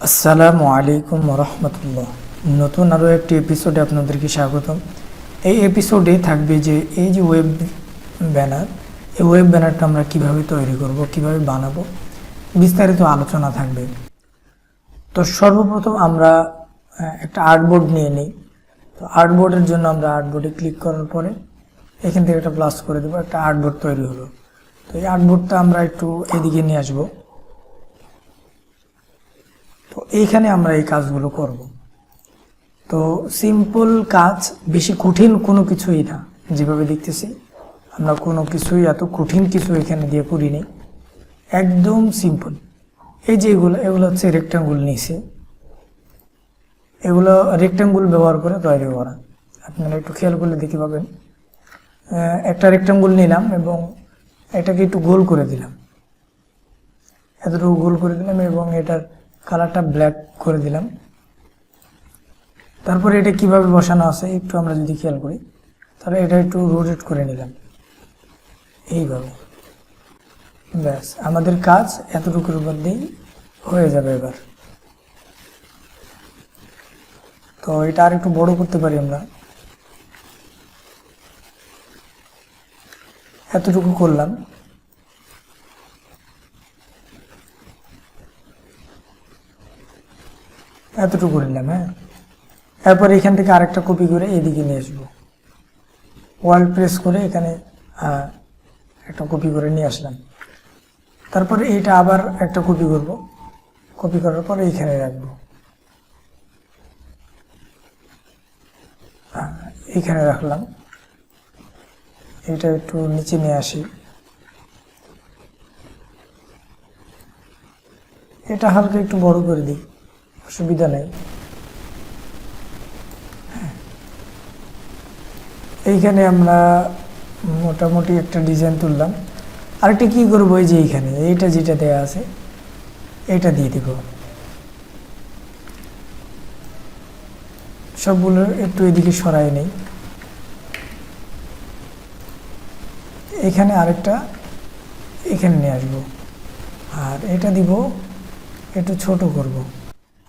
আসসালামু আলাইকুম রহমতুল্লাহ। নতুন আরও একটি এপিসোডে আপনাদেরকে স্বাগতম। এই এপিসোডে থাকবে যে এই যে ওয়েব ব্যানার, এই ওয়েব ব্যানারটা আমরা কিভাবে তৈরি করব, কিভাবে বানাবো, বিস্তারিত আলোচনা থাকবে। তো সর্বপ্রথম আমরা একটা আর্টবোর্ড নিয়ে নিই। তো আর্টবোর্ডের জন্য আমরা আর্টবোর্ডে ক্লিক করার পরে এখান থেকে একটা প্লাস করে দেবো, একটা আর্টবোর্ড তৈরি হলো। তো এই আর্টবোর্ডটা আমরা একটু এদিকে নিয়ে আসবো। তো এইখানে আমরা এই কাজগুলো করব। তো সিম্পল কাজ, বেশি কঠিন কোনো কিছুই না। যেভাবে দেখতেছি আমরা কোনো কিছুই এত কঠিন কিছু এখানে দিয়ে করিনি, একদম সিম্পল। এই যে এগুলো হচ্ছে রেক্ট্যাঙ্গুল নিয়েছি, এগুলো রেক্ট্যাঙ্গুল ব্যবহার করে তৈরি করা। আপনারা একটু খেয়াল করলে দেখতে পাবেন, একটা রেক্ট্যাঙ্গুল নিলাম এবং এটাকে একটু গোল করে দিলাম, এতটুকু গোল করে দিলাম এবং এটার কালারটা ব্ল্যাক করে দিলাম। তারপরে এটা কিভাবে বসানো আছে একটু আমরা যদি খেয়াল করি, তাহলে এটা একটু রোটেট করে নিলাম এইভাবে। ব্যাস, আমাদের কাজ এতটুকুর উপর দিয়েই হয়ে যাবে। এবার তো এটা আর একটু বড় করতে পারি আমরা, এতটুকু করলাম। এতটুকু করে নিলাম। হ্যাঁ, এরপর এখান থেকে আরেকটা কপি করে এদিকে নিয়ে আসবো, ওয়াল প্রেস করে এখানে একটা কপি করে নিয়ে আসলাম। তারপরে এইটা আবার একটা কপি করব, কপি করার পরে এইখানে রাখবো, এইখানে রাখলাম। এটা একটু নিচে নিয়ে আসি, এটা হালকা একটু বড় করে দিই, অসুবিধা নেই। এইখানে আমরা মোটামুটি একটা ডিজাইন তুললাম। আরেকটা কি করবো, এই যে এইখানে এইটা যেটা দেয়া আছে এইটা দিয়ে দিব। সবগুলো একটু এদিকে সরাই নেই। এখানে আরেকটা এখানে নিয়ে আসবো, আর এটা দিব একটু ছোট করব।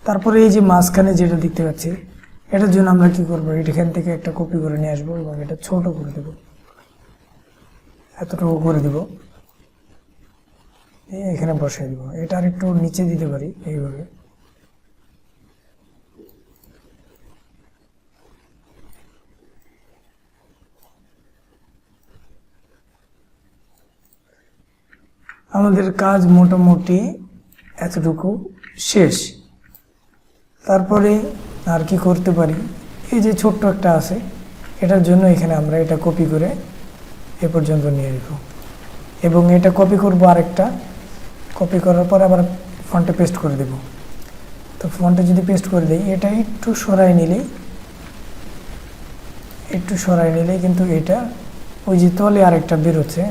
তারপরে এই যে মাঝখানে যেটা দেখতে পাচ্ছি, এটার জন্য আমরা কি করবো, এখান থেকে একটা কপি করে নিয়ে আসবো এবং এটা ছোট করে দেব, এতটুকু করে দিব, এখানে বসাই দিব। এটা আর একটু নিচে দিতে পারি এইভাবে। আমাদের কাজ মোটামুটি এতটুকু শেষ। তারপরে আর কি করতে পারি, এই যে ছোট্ট একটা আছে, এটার জন্য এখানে আমরা এটা কপি করে এ পর্যন্ত নিয়ে যাব এবং এটা কপি করব আরেকটা, কপি করার পর আবার ফন্টে পেস্ট করে দেব। তো ফন্টে যদি পেস্ট করে দিই, এটা একটু সরাই নিলেই, কিন্তু এটা ওই যে তলে আরেকটা বেরোচ্ছে।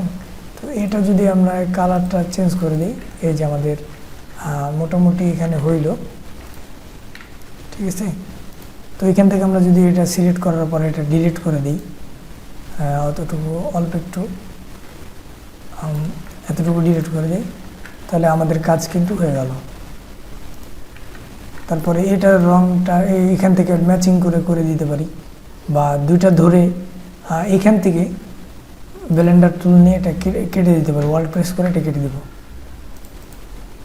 তো এটা যদি আমরা কালারটা চেঞ্জ করে দিই, এই যে আমাদের মোটামুটি এখানে হইল, ঠিক আছে। তো এখান থেকে আমরা যদি এটা সিলেক্ট করার পরে এটা ডিলিট করে দিই, অতটুকু অল্প একটু এতটুকু ডিলিট করে দিই, তাহলে আমাদের কাজ কিন্তু হয়ে গেল। তারপরে এটার রংটা এইখান থেকে ম্যাচিং করে দিতে পারি, বা দুইটা ধরে এখান থেকে ব্লেন্ডার টুল নিয়ে এটা কেটে দিতে পারি, ওয়াল প্রেস করে এটা কেটে দেব।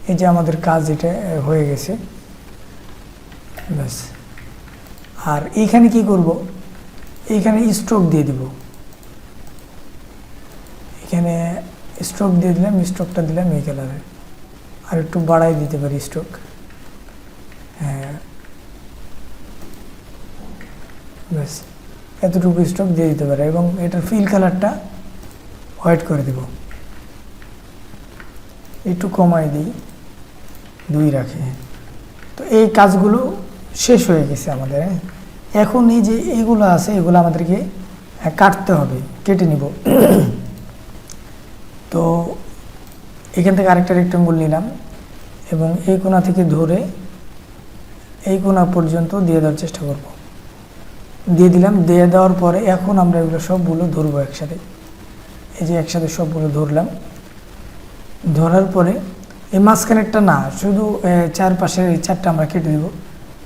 এই যে আমাদের কাজ এটা হয়ে গেছে, ব্যাস। আর এইখানে কি করব, এইখানে স্ট্রোক দিয়ে দিব, এখানে স্ট্রোক দিয়ে দিলাম, স্ট্রোকটা দিলাম এই কালারে, আর একটু বাড়াই দিতে পারি স্ট্রোক। হ্যাঁ, ব্যাস এতটুকু স্ট্রোক দিয়ে দিতে পারে এবং এটার ফিল কালারটা হোয়াইট করে দেব, একটু কমাই দিই, 2 রাখে। তো এই কাজগুলো শেষ হয়ে গেছে আমাদের। এখন এই যে এগুলো আছে, এগুলো আমাদেরকে কাটতে হবে, কেটে নিব। তো এখান থেকে আরেকটা রেক্ট্যাঙ্গুল নিলাম এবং এই কোণা থেকে ধরে এই কোণা পর্যন্ত দিয়ে দেওয়ার চেষ্টা করব। দিয়ে দিলাম, দিয়ে দেওয়ার পরে এখন আমরা এগুলো সবগুলো ধরবো একসাথে। এই যে একসাথে সবগুলো ধরলাম, ধরার পরে এই মাঝখানেরটা না, শুধু চারপাশের এই চারটা আমরা কেটে দেব।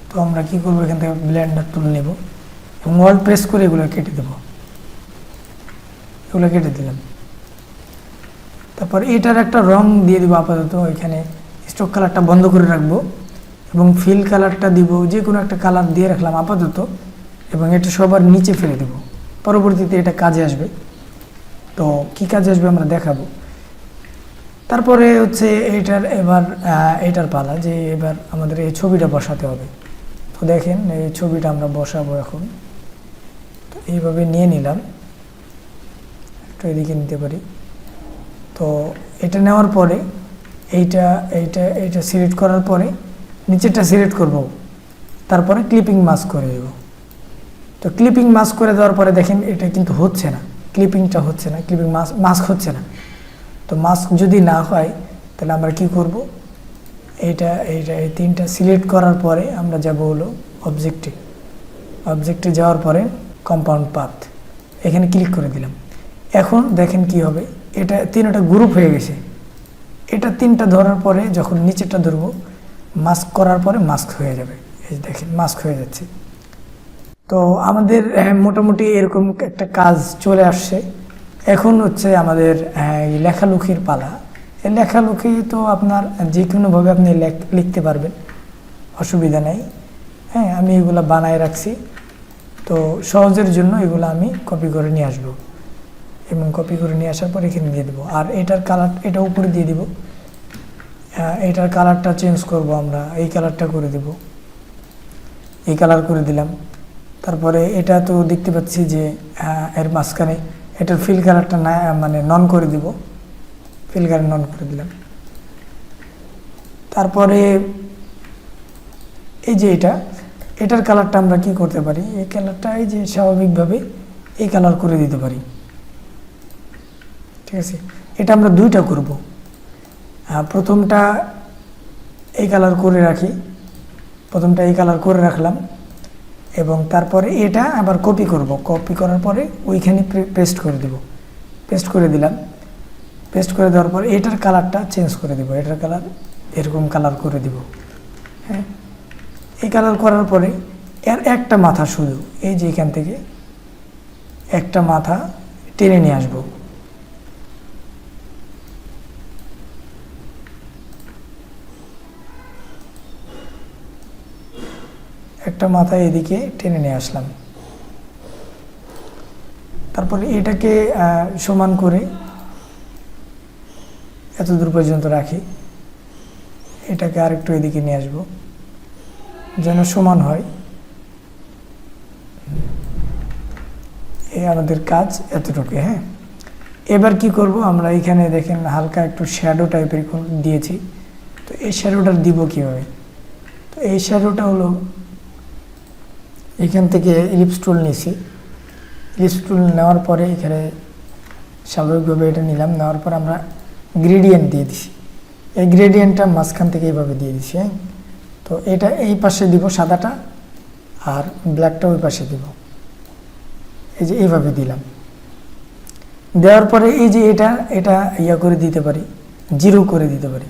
তো আমরা কি করব, এখান থেকে ব্লেন্ডার টুল নেব এবং অল্ট প্রেস করে এগুলো কেটে দেব। এগুলো কেটে দিলাম। তারপর এটার একটা রং দিয়ে দিব আপাতত, এখানে স্টক কালারটা বন্ধ করে রাখবো এবং ফিল কালারটা দিব, যে কোনো একটা কালার দিয়ে রাখলাম আপাতত, এবং এটা সবার নিচে ফেলে দেব। পরবর্তীতে এটা কাজে আসবে। তো কি কাজে আসবে আমরা দেখাবো। তারপরে হচ্ছে এটার পালা, যে এবার আমাদের এই ছবিটা বসাতে হবে। তো দেখেন এই ছবিটা আমরা বসাবো এখন। তো এইভাবে নিয়ে নিলাম, একটু এদিকে নিতে পারি। তো এটা নেওয়ার পরে এইটা সিলেক্ট করার পরে নিচেরটা সিলেক্ট করব, তারপরে ক্লিপিং মাস্ক করে দেব। তো ক্লিপিং মাস্ক করে দেওয়ার পরে দেখেন এটা কিন্তু হচ্ছে না, ক্লিপিংটা হচ্ছে না, ক্লিপিং মাস্ক হচ্ছে না। তো মাস্ক যদি না হয় তাহলে আমরা কি করব, এই তিনটা সিলেক্ট করার পরে আমরা যাব হলো অবজেক্টে যাওয়ার পরে কম্পাউন্ড পাথ, এখানে ক্লিক করে দিলাম। এখন দেখেন কি হবে, এটা তিনটা গ্রুপ হয়ে গেছে। এটা তিনটা ধরার পরে যখন নিচেরটা ধরবো, মাস্ক করার পরে মাস্ক হয়ে যাবে। এই দেখেন মাস্ক হয়ে যাচ্ছে। তো আমাদের মোটামুটি এরকম একটা কাজ চলে আসছে। এখন হচ্ছে আমাদের লেখালেখির পালা। এই লেখালেখি তো আপনার যে কোনোভাবে আপনি লিখতে পারবেন, অসুবিধা নেই। হ্যাঁ, আমি এগুলো বানায় রাখছি। তো সহজের জন্য এগুলো আমি কপি করে নিয়ে আসবো এবং কপি করে নিয়ে আসার পর এখানে দিয়ে দেবো। আর এটার কালার এটা উপরে দিয়ে দিব। এটার কালারটা চেঞ্জ করব, আমরা এই কালারটা করে দেব। এই কালার করে দিলাম। তারপরে এটা তো দেখতে পাচ্ছি যে এর মাঝখানে এটার ফিল কালারটা না, মানে নন করে দিব। ফিল কালার নন করে দিলাম। তারপরে এই যে এটার কালারটা আমরা কি করতে পারি, এই কালারটা এই যে স্বাভাবিকভাবে এই কালার করে দিতে পারি। ঠিক আছে, এটা আমরা দুইটা করব। প্রথমটা এই কালার করে রাখি, প্রথমটা এই কালার করে রাখলাম এবং তারপরে এটা আবার কপি করব। কপি করার পরে ওইখানে পেস্ট করে দেব। পেস্ট করে দিলাম। পেস্ট করে দেওয়ার পরে এটার কালারটা চেঞ্জ করে দেব। এটার কালার এরকম কালার করে দেব। হ্যাঁ, এই কালার করার পরে এর একটা মাথা শুধু এই যে এখান থেকে একটা মাথা টেনে নিয়ে আসবো। একটা মাথা এদিকে টেনে নিয়ে আসলাম। তারপরে এটাকে সমান করে এত দূর পর্যন্ত রাখি। এটাকে আরেকটু এদিকে নিয়ে আসবো যেন সমান হয়। এই আমাদের কাজ এতটুকু। হ্যাঁ, এবার কি করব, আমরা এখানে দেখেন হালকা একটু শ্যাডো টাইপের দিয়েছি। তো এই শ্যাডোটা দিব কিভাবে, তো এই শ্যাডোটা হলো এখান থেকে ইলিপস টুল নিয়েছি। ইলিপস টুল নেওয়ার পরে এখানে স্বাভাবিকভাবে এটা নিলাম। নেওয়ার পর আমরা গ্রেডিয়েন্ট দিয়ে দিছি। এই গ্রেডিয়েন্টটা মাঝখান থেকে এইভাবে দিয়ে দিছি। হ্যাঁ, তো এটা এই পাশে দিব সাদাটা, আর ব্ল্যাকটা ওই পাশে দিব। এই যে এইভাবে দিলাম। দেওয়ার পরে এই যে এটা ইয়া করে দিতে পারি, জিরো করে দিতে পারি।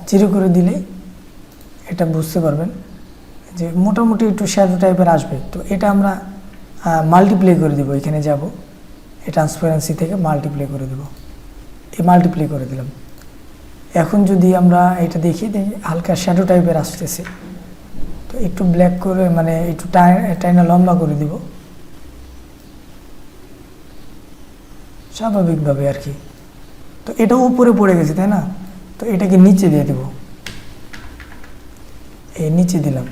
জিরো করে দিলে এটা বুঝতে পারবেন যে মোটামুটি একটু শ্যাডো টাইপের আসবে। তো এটা আমরা মাল্টিপ্লাই করে দেবো। এখানে যাব, এই ট্রান্সপারেন্সি থেকে মাল্টিপ্লাই করে দেব। এই মাল্টিপ্লাই করে দিলাম। এখন যদি আমরা এটা দেখি হালকা শ্যাডো টাইপের আসতেছে, তো একটু ব্ল্যাক করে মানে একটু টাইনা লম্বা করে দিব স্বাভাবিকভাবে আর কি। তো এটা উপরে পড়ে গেছে, তাই না? তো এটাকে নিচে দিয়ে দেব। এই নিচে দিলাম।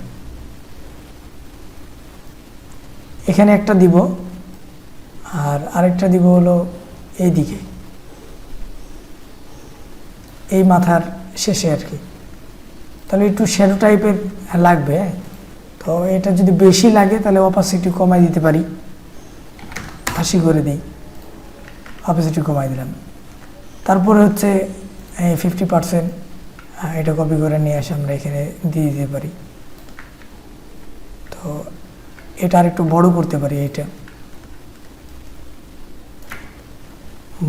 এখানে একটা দিব আর আরেকটা দিব হলো এইদিকে, এই মাথার শেষে আর কি। তাহলে একটু শ্যাডো টাইপের লাগবে। তো এটা যদি বেশি লাগে তাহলে অপাসিটি কমাই দিতে পারি। 80 করে দিই, অপাসিটি কমাই দিলাম। তারপরে হচ্ছে 50% এটা কপি করে নিয়ে এসে আমরা এখানে দিয়ে দিতে পারি। তো এটা আর একটু বড় করতে পারি। এইটা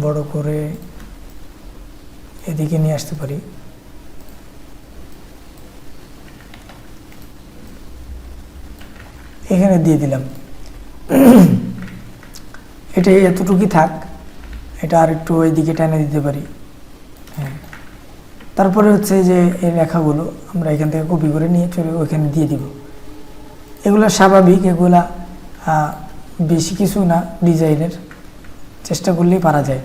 বড় করে এদিকে নিয়ে আসতে পারি। এখানে দিয়ে দিলাম। এটা এতটুকুই থাক, এটা আর একটু ওইদিকে টেনে দিতে পারি। হ্যাঁ, তারপরে হচ্ছে যে এই লেখাগুলো আমরা এখান থেকে কপি করে নিয়ে চলে ওইখানে দিয়ে দিব। এগুলো স্বাভাবিক, এগুলা বেশি কিছু না, ডিজাইনের চেষ্টা করলেই পারা যায়।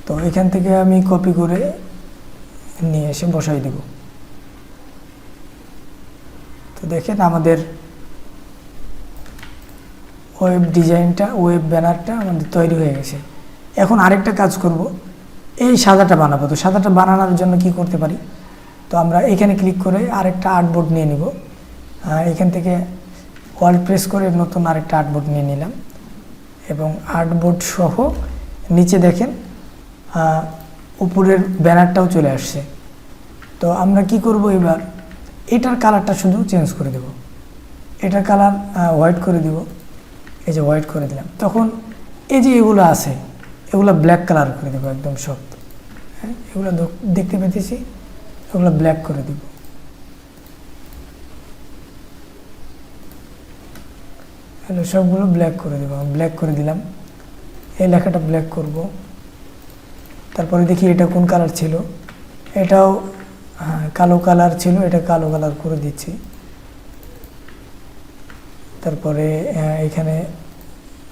তো এখান থেকে আমি কপি করে নিয়ে এসে বসাই দিব। তো দেখেন আমাদের ওয়েব ডিজাইনটা, ওয়েব ব্যানারটা আমাদের তৈরি হয়ে গেছে। এখন আরেকটা কাজ করব, এই সাদাটা বানাবো। তো সাদাটা বানানোর জন্য কি করতে পারি, তো আমরা এখানে ক্লিক করে আরেকটা আর্টবোর্ড নিয়ে নিব। এখান থেকে অল্ট প্রেস করে নতুন আরেকটা আর্টবোর্ড নিয়ে নিলাম এবং আর্টবোর্ড সহ নিচে দেখেন উপরের ব্যানারটাও চলে আসছে। তো আমরা কি করব, এবার এটার কালারটা শুধু চেঞ্জ করে দেব। এটার কালার হোয়াইট করে দিব, এই যে হোয়াইট করে দিলাম। তখন এই যে এগুলো আছে এগুলো ব্ল্যাক কালার করে দেবো, একদম সব। হ্যাঁ, এগুলো দেখতে পেতেছি, এগুলো ব্ল্যাক করে দিব। হ্যালো, সবগুলো ব্ল্যাক করে দেবো। ব্ল্যাক করে দিলাম, এই লেখাটা ব্ল্যাক করব। তারপরে দেখি এটা কোন কালার ছিল, এটাও কালো কালার ছিল, এটা কালো কালার করে দিচ্ছি। তারপরে এখানে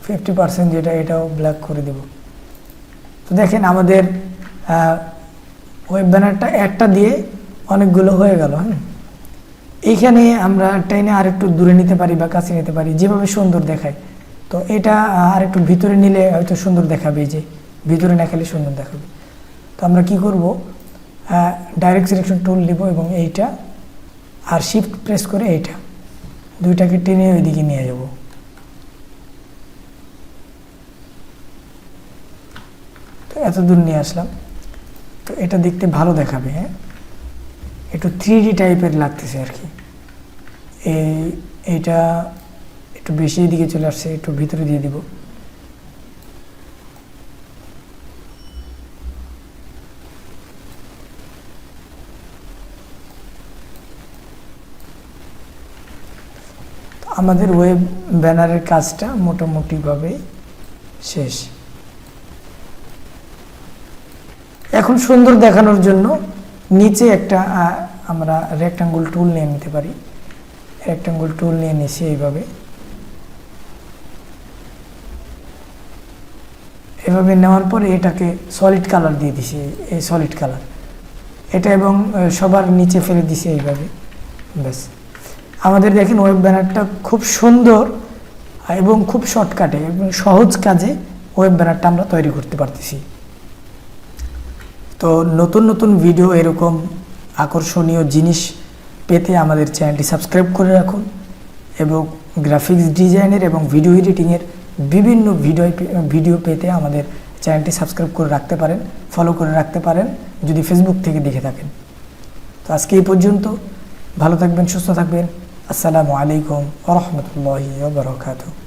50% যেটা, এটাও ব্ল্যাক করে দেব। তো দেখেন আমাদের ওয়েব ব্যানারটা একটা দিয়ে অনেকগুলো হয়ে গেল। হ্যাঁ, এইখানে আমরা টেনে আরেকটু দূরে নিতে পারি বা কাছে নিতে পারি, যেভাবে সুন্দর দেখায়। তো এটা আরেকটু ভিতরে নিলে হয়তো সুন্দর দেখাবে, যে ভিতরে না খেলে সুন্দর দেখাবে। তো আমরা কি করব, ডাইরেক্ট সিলেকশন টুল নিব এবং এইটা আর শিফট প্রেস করে এইটা দুইটাকে টেনে ওইদিকে নিয়ে যাব। তো এত দূর নিয়ে আসলাম। তো এটা দেখতে ভালো দেখাবে। হ্যাঁ, একটু 3D টাইপের লাগতেছে আর কি। এইটা একটু বেশি দিকে চলে আসছে, একটু ভিতরে দিয়ে দিব। আমাদের ওয়েব ব্যানারের কাজটা মোটামুটিভাবে শেষ। এখন সুন্দর দেখানোর জন্য নিচে একটা আমরা রেক্টাঙ্গুল টুল নিয়ে নিতে পারি। রেক্টাঙ্গুল টুল নিয়ে নিছি এইভাবে, এভাবে নেওয়ার পরে এটাকে সলিড কালার দিয়ে দিছি, এই সলিড কালার এটা, এবং সবার নিচে ফেলে দিছি এইভাবে। ব্যাস, আমাদের দেখেন ওয়েব ব্যানারটা খুব সুন্দর এবং খুব শর্টকাটে এবং সহজ কাজে ওয়েব ব্যানারটা আমরা তৈরি করতে পারতেছি। তো নতুন নতুন ভিডিও, এরকম আকর্ষণীয় জিনিস পেতে আমাদের চ্যানেলটি সাবস্ক্রাইব করে রাখুন এবং গ্রাফিক্স ডিজাইনের এবং ভিডিও এডিটিংয়ের বিভিন্ন ভিডিও পেতে আমাদের চ্যানেলটি সাবস্ক্রাইব করে রাখতে পারেন, ফলো করে রাখতে পারেন যদি ফেসবুক থেকে দেখে থাকেন। তো আজকে এই পর্যন্ত, ভালো থাকবেন, সুস্থ থাকবেন। আসসালামু আলাইকুম ওয়া রাহমাতুল্লাহি ওয়া বারাকাতুহু।